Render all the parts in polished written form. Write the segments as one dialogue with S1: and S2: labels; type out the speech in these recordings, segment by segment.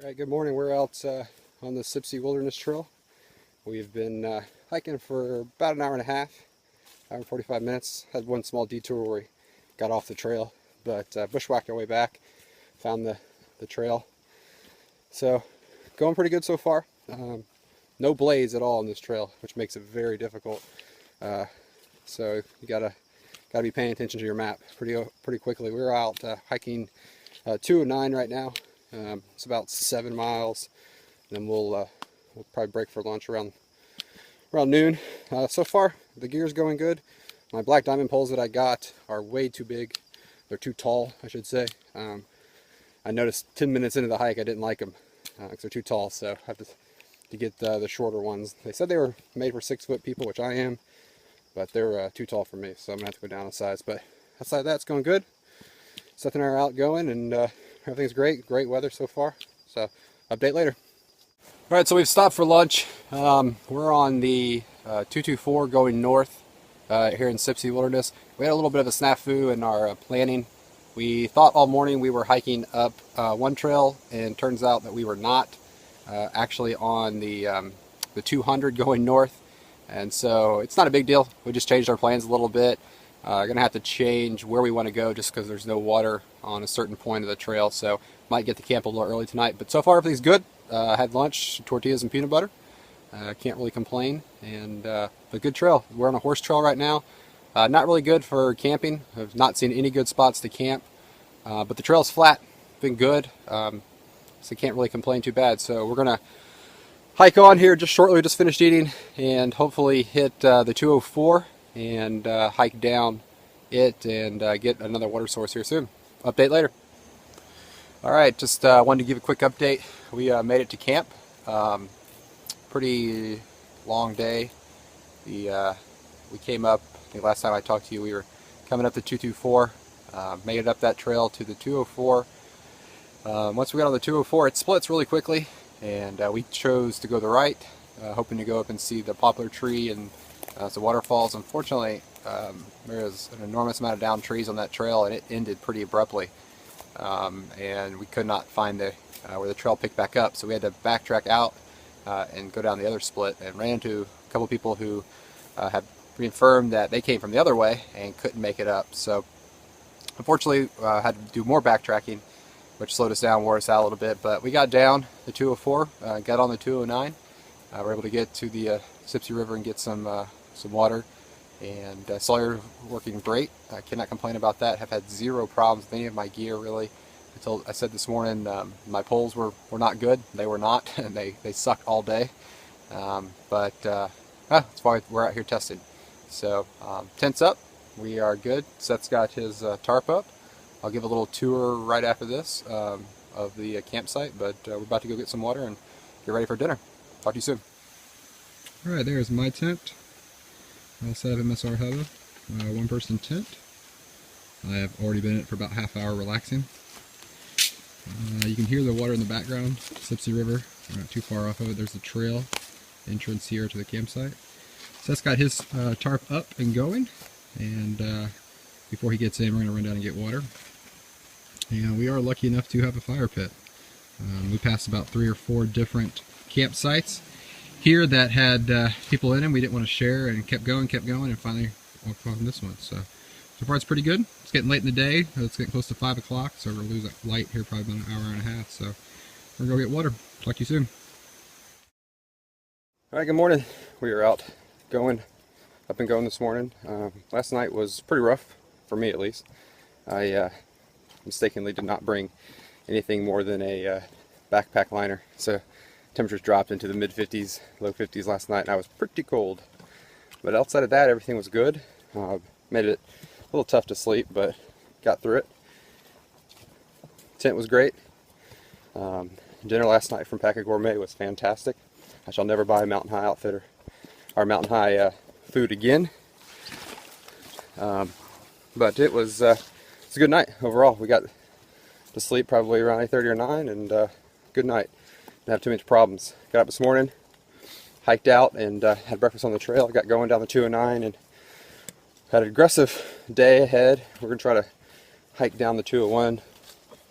S1: All right, good morning. We're out on the Sipsey Wilderness Trail. We've been hiking for about an hour and a half, hour and 45 minutes. Had one small detour where we got off the trail, but bushwhacked our way back, found the trail. So, going pretty good so far. No blades at all on this trail, which makes it very difficult. So you gotta be paying attention to your map pretty quickly. We're out hiking 209 right now. It's about 7 miles. Then we'll probably break for lunch around noon. So far, the gear's going good. My black diamond poles that I got are way too big. They're too tall, I should say. I noticed 10 minutes into the hike I didn't like them because they're too tall, so I have to get the shorter ones. They said they were made for 6-foot people, which I am, but they're too tall for me, so I'm gonna have to go down a size. But outside of that, it's going good. Seth and I are out going, and everything's great. Great weather so far. So, update later. All right, so we've stopped for lunch. We're on the 224 going north here in Sipsey Wilderness. We had a little bit of a snafu in our planning. We thought all morning we were hiking up one trail, and turns out that we were not actually on the 200 going north. And so it's not a big deal. We just changed our plans a little bit. Gonna have to change where we want to go just because there's no water on a certain point of the trail, so might get to camp a little early tonight. But so far everything's good. Had lunch, tortillas and peanut butter. Can't really complain, and a good trail. We're on a horse trail right now. Not really good for camping. I've not seen any good spots to camp, but the trail's flat. Been good, so can't really complain too bad. So we're gonna hike on here just shortly. We just finished eating, and hopefully hit the 204 and hike down it and get another water source here soon. Update later. All right, just wanted to give a quick update. We made it to camp. Pretty long day. We came up, I think last time I talked to you, we were coming up the 224, made it up that trail to the 204. Once we got on the 204, it splits really quickly, and we chose to go the right, hoping to go up and see the poplar tree and some waterfalls. Unfortunately, there is an enormous amount of downed trees on that trail, and it ended pretty abruptly. And we could not find where the trail picked back up, so we had to backtrack out and go down the other split, and ran into a couple people who had reaffirmed that they came from the other way and couldn't make it up. So unfortunately, had to do more backtracking, which slowed us down, wore us out a little bit. But we got down the 204, got on the 209. We were able to get to the Sipsey River and get some water, and Sawyer working great. I cannot complain about that. Have had zero problems with any of my gear, really. I said this morning my poles were not good. They were not, and they sucked all day. But that's why we're out here testing. So tent's up. We are good. Seth's got his tarp up. I'll give a little tour right after this of the campsite, but we're about to go get some water and get ready for dinner. Talk to you soon. Alright, there's my tent. I also have MSR Hubba, one-person tent. I have already been in it for about half hour relaxing. You can hear the water in the background, Sipsey River. We're not too far off of it. There's the trail entrance here to the campsite. Seth's got his tarp up and going, and before he gets in, we're going to run down and get water. And we are lucky enough to have a fire pit. We passed about 3 or 4 different campsites here that had people in them we didn't want to share, and kept going, and finally walked on this one. So far it's pretty good. It's getting late in the day. It's getting close to 5 o'clock, so we're going to lose that light here probably about an hour and a half. So we're going to go get water. Talk to you soon. Alright, good morning. We are out up and going this morning. Last night was pretty rough, for me at least. I mistakenly did not bring anything more than a backpack liner. So temperatures dropped into the mid-50s, low 50s last night, and I was pretty cold. But outside of that, everything was good. Made it a little tough to sleep, but got through it. Tent was great. Dinner last night from Packable Gourmet was fantastic. I shall never buy a Mountain High outfitter or Mountain High food again. But it was a good night overall. We got to sleep probably around 8:30 or 9, and good night. Didn't have too many problems. Got up this morning, hiked out, and had breakfast on the trail. Got going down the 209 and had an aggressive day ahead. We're going to try to hike down the 201,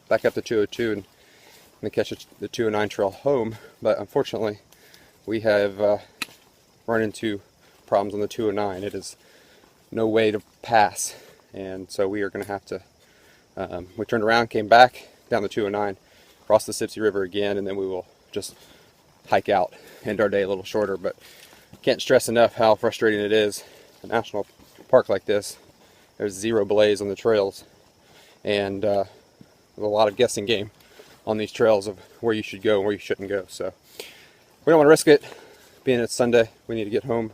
S1: back up the 202, and going to catch the 209 trail home, but unfortunately we have run into problems on the 209. It is no way to pass, and so we are going to have to, we turned around, came back down the 209, cross the Sipsey River again, and then we will just hike out, end our day a little shorter. But can't stress enough how frustrating it is. A national park like this, there's zero blaze on the trails, and a lot of guessing game on these trails of where you should go and where you shouldn't go. So we don't want to risk it. Being it's Sunday, we need to get home,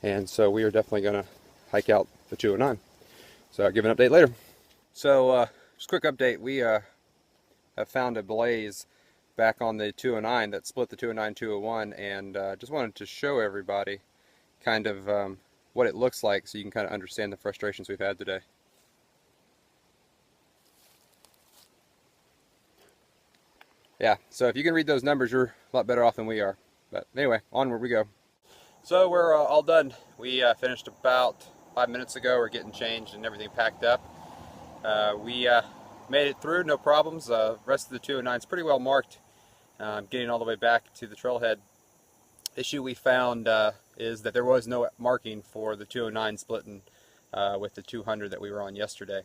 S1: and so we are definitely going to hike out the 209. So I'll give an update later. So just a quick update. We have found a blaze back on the 209 that split the 209-201, and just wanted to show everybody kind of what it looks like so you can kind of understand the frustrations we've had today. Yeah, so if you can read those numbers, you're a lot better off than we are. But anyway, onward we go. So we're all done. We finished about 5 minutes ago. We're getting changed and everything packed up. We made it through, no problems. The rest of the 209 is pretty well marked. Getting all the way back to the trailhead. Issue we found is that there was no marking for the 209 splitting with the 200 that we were on yesterday.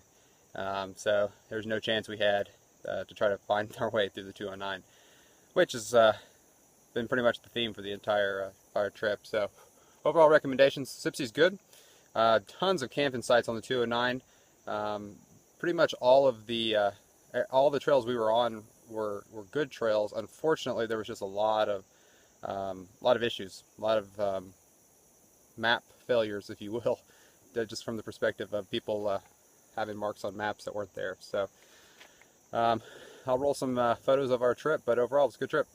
S1: So there's no chance we had to try to find our way through the 209, which has been pretty much the theme for the entire trip. So overall recommendations: Sipsey's good. Tons of camping sites on the 209. Pretty much all the trails we were on were good trails. Unfortunately, there was just a lot of issues, a lot of map failures, if you will, just from the perspective of people having marks on maps that weren't there. So I'll roll some photos of our trip, but overall it's a good trip.